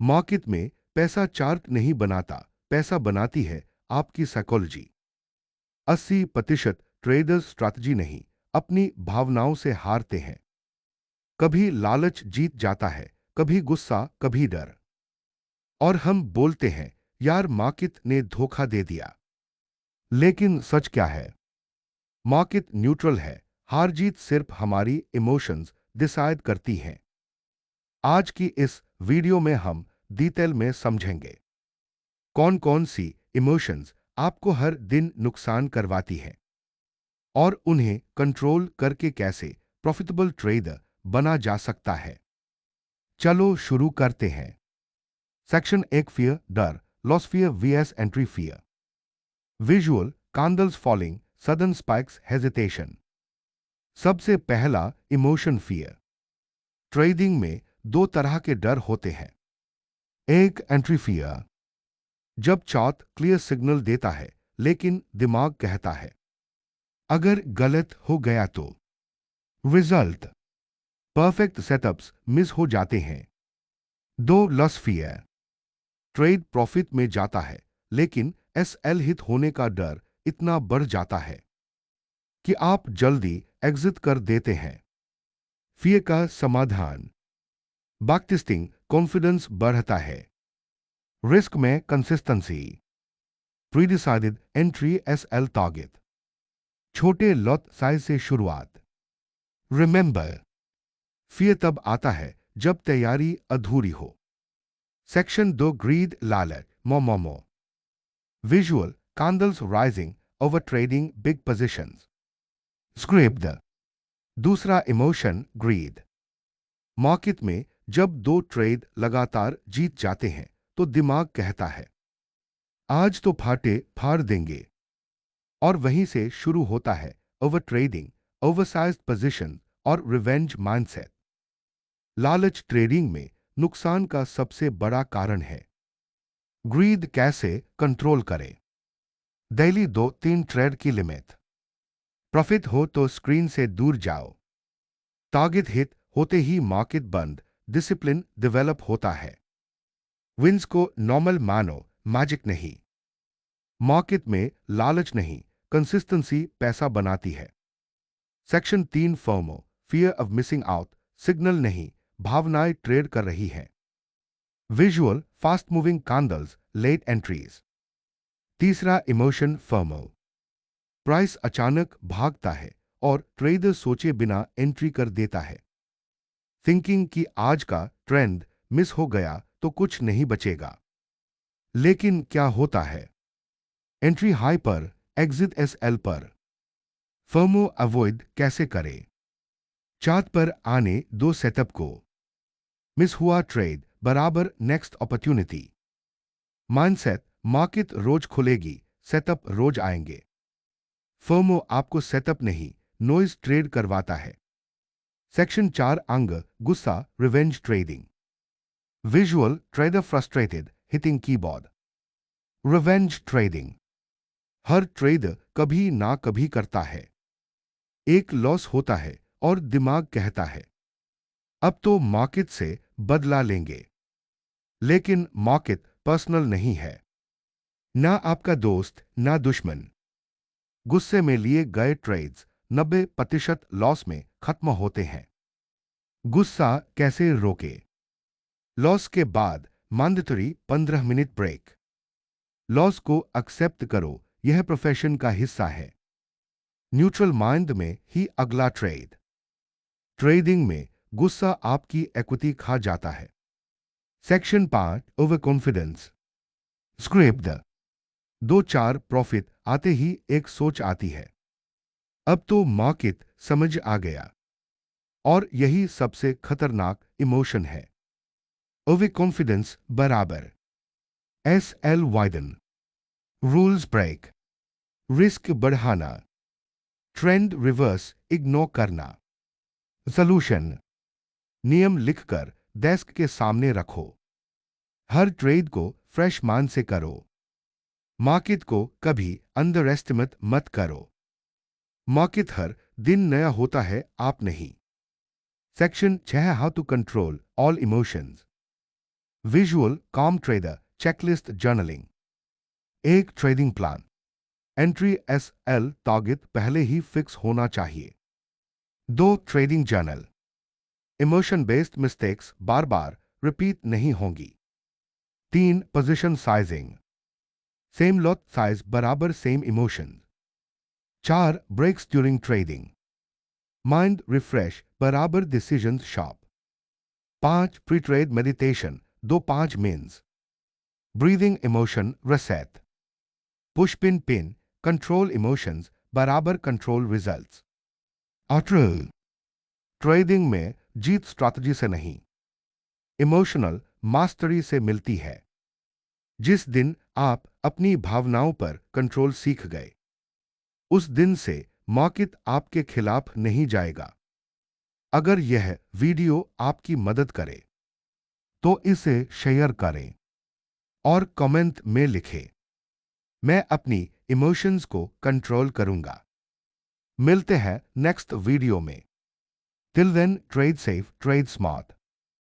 Market में पैसा chart नहीं बनाता, पैसा बनाती है आपकी साइकोलॉजी। 80% ट्रेडर्स स्ट्रैटेजी नहीं, अपनी भावनाओं से हारते हैं। कभी लालच जीत जाता है, कभी गुस्सा, कभी डर। और हम बोलते हैं, यार मार्केट ने धोखा दे दिया। लेकिन सच क्या है? मार्केट न्यूट्रल है। हार जीत सिर्फ हमारी इमोशंस डिसाइड करती हैं। आज की इस वीडियो में हम डिटेल में समझेंगे कौन कौन सी इमोशंस आपको हर दिन नुकसान करवाती हैं और उन्हें कंट्रोल करके कैसे प्रॉफिटेबल ट्रेडर बना जा सकता है। चलो शुरू करते हैं। सेक्शन 1, फियर, डर, loss fear VS entry fear. Visual, candles falling, sudden spikes, hesitation. सबसे पहला इमोशन फियर। ट्रेडिंग में दो तरह के डर होते हैं। एक एंट्री फियर, जब चार्ट क्लियर सिग्नल देता है लेकिन दिमाग कहता है अगर गलत हो गया तो। रिजल्ट, परफेक्ट सेटअप्स मिस हो जाते हैं। दो लॉस फियर, ट्रेड प्रॉफिट में जाता है लेकिन एसएल हिट होने का डर इतना बढ़ जाता है कि आप जल्दी एग्जिट कर देते हैं। फियर का समाधान, बैकटेस्टिंग, कॉन्फिडेंस बढ़ता है। रिस्क में कंसिस्टेंसी, प्रीडिसाइडेड एंट्री एसएल टारगेट, छोटे लॉट साइज से शुरुआत। रिमेंबर, फियर तब आता है जब तैयारी अधूरी हो। सेक्शन 2, ग्रीड, लालच, मोमोमो। Visual, candles rising, over trading, big positions. Script, दूसरा इमोशन, ग्रीड। मार्केट में जब दो ट्रेड लगातार जीत जाते हैं तो दिमाग कहता है आज तो फाटे फाड़ देंगे। और वहीं से शुरू होता है ओवर ट्रेडिंग, ओवरसाइज्ड पोजीशन और रिवेंज माइंडसेट। लालच ट्रेडिंग में नुकसान का सबसे बड़ा कारण है। ग्रीड कैसे कंट्रोल करें? डेली 2-3 ट्रेड की लिमिट। प्रॉफिट हो तो स्क्रीन से दूर जाओ। टारगेट हिट होते ही मार्केट बंद, डिसिप्लिन डेवलप होता है। विंस को नॉर्मल मानो, मैजिक नहीं। मार्केट में लालच नहीं, कंसिस्टेंसी पैसा बनाती है। Section 3, FOMO, fear of missing out, signal नहीं, भावनाएं ट्रेड कर रही हैं। Visual, fast moving candles, late entries. तीसरा इमोशन, फोमो, प्राइस अचानक भागता है और ट्रेडर सोचे बिना एंट्री कर देता है। थिंकिंग कि आज का ट्रेंड मिस हो गया तो कुछ नहीं बचेगा। लेकिन क्या होता है? एंट्री हाई पर, एग्जिट एसएल पर। फोमो अवॉइड कैसे करें? चार्ट पर आने दो सेटअप को। मिस हुआ ट्रेड बराबर नेक्स्ट अपॉर्चुनिटी। माइंडसेट, मार्केट रोज खुलेगी, सेटअप रोज आएंगे। फोमो आपको सेटअप नहीं, नॉइज ट्रेड करवाता है। सेक्शन 4, अंग, गुस्सा, revenge trading. Visual, trader frustrated, hitting keyboard. Revenge trading, हर ट्रेडर कभी ना कभी करता है। एक लॉस होता है और दिमाग कहता है अब तो मार्केट से बदला लेंगे। लेकिन मार्केट पर्सनल नहीं है, ना आपका दोस्त ना दुश्मन। गुस्से में लिए गए ट्रेड्स 90% लॉस में खत्म होते हैं। गुस्सा कैसे रोके? लॉस के बाद मैंडेटरी 15 मिनट ब्रेक। लॉस को एक्सेप्ट करो, यह प्रोफेशन का हिस्सा है। न्यूट्रल माइंड में ही अगला ट्रेड। ट्रेडिंग में गुस्सा आपकी इक्विटी खा जाता है। Section 5, over confidence. Script, 2-4 profit आते ही एक सोच आती है अब तो मार्केट समझ आ गया। और यही सबसे खतरनाक इमोशन है। ओवर कॉन्फिडेंस बराबर SL widen, rules break, risk बढ़ाना, ट्रेंड रिवर्स इग्नोर करना। सॉल्यूशन, नियम लिखकर डेस्क के सामने रखो। हर ट्रेड को फ्रेश मान से करो। मार्केट को कभी अंडर एस्टिमेट मत करो। मार्केट हर दिन नया होता है, आप नहीं। Section 6, how to control all emotions. Visual calm trader checklist journaling. एक trading plan. Entry SL target पहले ही फिक्स होना चाहिए। 2 trading journal. Emotion based mistakes बार बार रिपीट नहीं होंगी। 3 position sizing. Same lot size बराबर same emotion. 4 breaks during trading. Mind refresh बराबर decision sharp. 5 pre trade meditation 2-5 mins. Breathing emotion reset। Push pin control emotions बराबर control results. आउटरल trading में जीत स्ट्रैटेजी से नहीं, इमोशनल मास्टरी से मिलती है। जिस दिन आप अपनी भावनाओं पर कंट्रोल सीख गए, उस दिन से मार्केट आपके खिलाफ नहीं जाएगा। अगर यह वीडियो आपकी मदद करे तो इसे शेयर करें और कमेंट में लिखें, मैं अपनी इमोशंस को कंट्रोल करूंगा। मिलते हैं नेक्स्ट वीडियो में। Till then trade safe, trade smart.